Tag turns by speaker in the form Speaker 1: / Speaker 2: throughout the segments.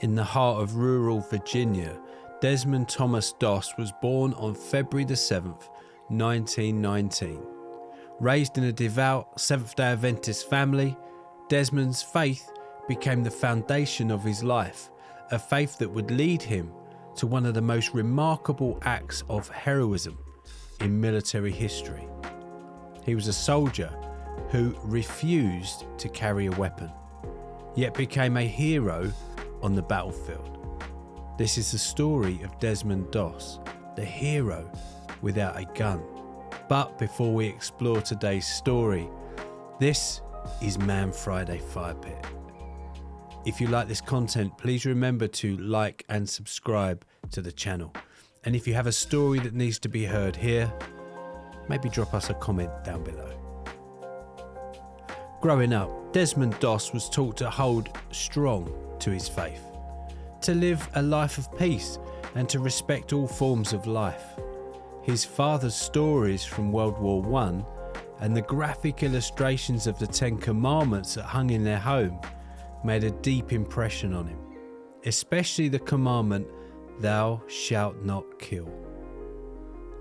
Speaker 1: In the heart of rural Virginia, Desmond Thomas Doss was born on February the 7th, 1919. Raised in a devout Seventh-day Adventist family, Desmond's faith became the foundation of his life, a faith that would lead him to one of the most remarkable acts of heroism in military history. He was a soldier who refused to carry a weapon, yet became a hero on the battlefield. This is the story of Desmond Doss, the hero without a gun. But before we explore today's story, this is Man Friday Fire Pit. If you like this content, please remember to like and subscribe to the channel. And if you have a story that needs to be heard here, maybe drop us a comment down below. Growing up, Desmond Doss was taught to hold strong to his faith, to live a life of peace and to respect all forms of life. His father's stories from World War I and the graphic illustrations of the Ten Commandments that hung in their home made a deep impression on him, especially the commandment, "Thou shalt not kill."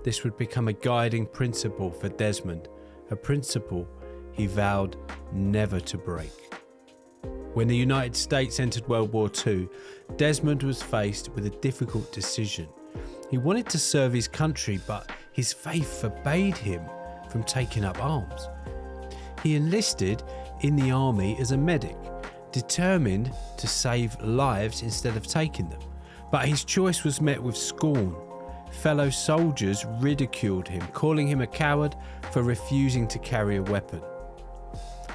Speaker 1: This would become a guiding principle for Desmond, a principle he vowed never to break. When the United States entered World War II, Desmond was faced with a difficult decision. He wanted to serve his country, but his faith forbade him from taking up arms. He enlisted in the army as a medic, determined to save lives instead of taking them. But his choice was met with scorn. Fellow soldiers ridiculed him, calling him a coward for refusing to carry a weapon.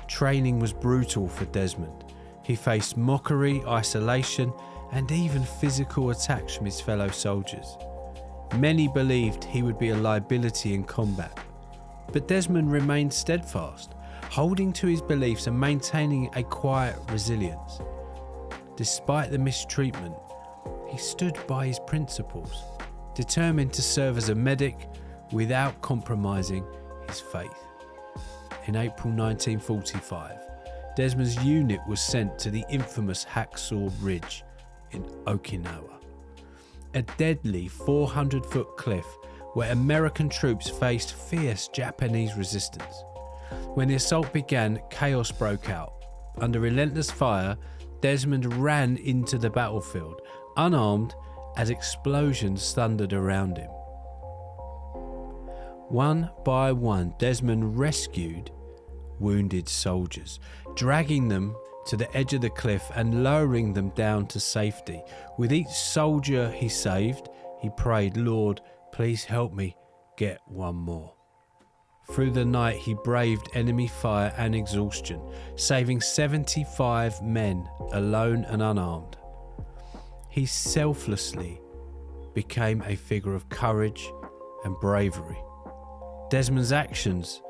Speaker 1: Training was brutal for Desmond. He faced mockery, isolation, and even physical attacks from his fellow soldiers. Many believed he would be a liability in combat, but Desmond remained steadfast, holding to his beliefs and maintaining a quiet resilience. Despite the mistreatment, he stood by his principles, determined to serve as a medic without compromising his faith. In April 1945, Desmond's unit was sent to the infamous Hacksaw Ridge in Okinawa, a deadly 400-foot cliff where American troops faced fierce Japanese resistance. When the assault began, chaos broke out. Under relentless fire, Desmond ran into the battlefield, unarmed, as explosions thundered around him. One by one, Desmond rescued wounded soldiers, dragging them to the edge of the cliff and lowering them down to safety. With each soldier he saved, he prayed, "Lord, please help me get one more." Through the night, he braved enemy fire and exhaustion, saving 75 men alone and unarmed. He selflessly became a figure of courage and bravery. Desmond's actions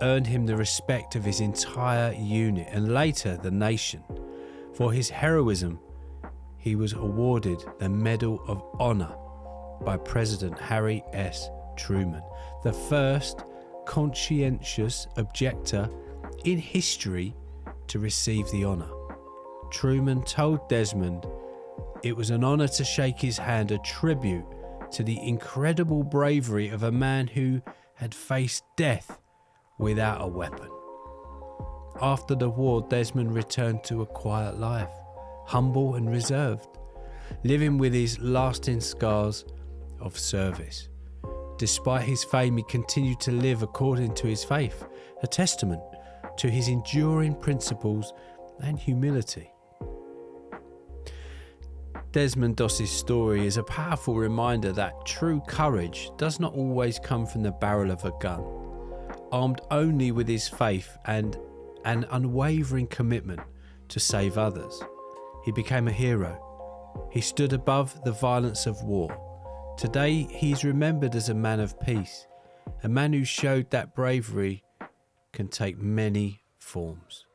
Speaker 1: earned him the respect of his entire unit and later the nation. For his heroism, he was awarded the Medal of Honor by President Harry S. Truman, the first conscientious objector in history to receive the honor. Truman told Desmond it was an honor to shake his hand, a tribute to the incredible bravery of a man who had faced death without a weapon. After the war, Desmond returned to a quiet life, humble and reserved, living with his lasting scars of service. Despite his fame, he continued to live according to his faith, a testament to his enduring principles and humility. Desmond Doss's story is a powerful reminder that true courage does not always come from the barrel of a gun. Armed only with his faith and an unwavering commitment to save others, he became a hero. He stood above the violence of war. Today, he is remembered as a man of peace, a man who showed that bravery can take many forms.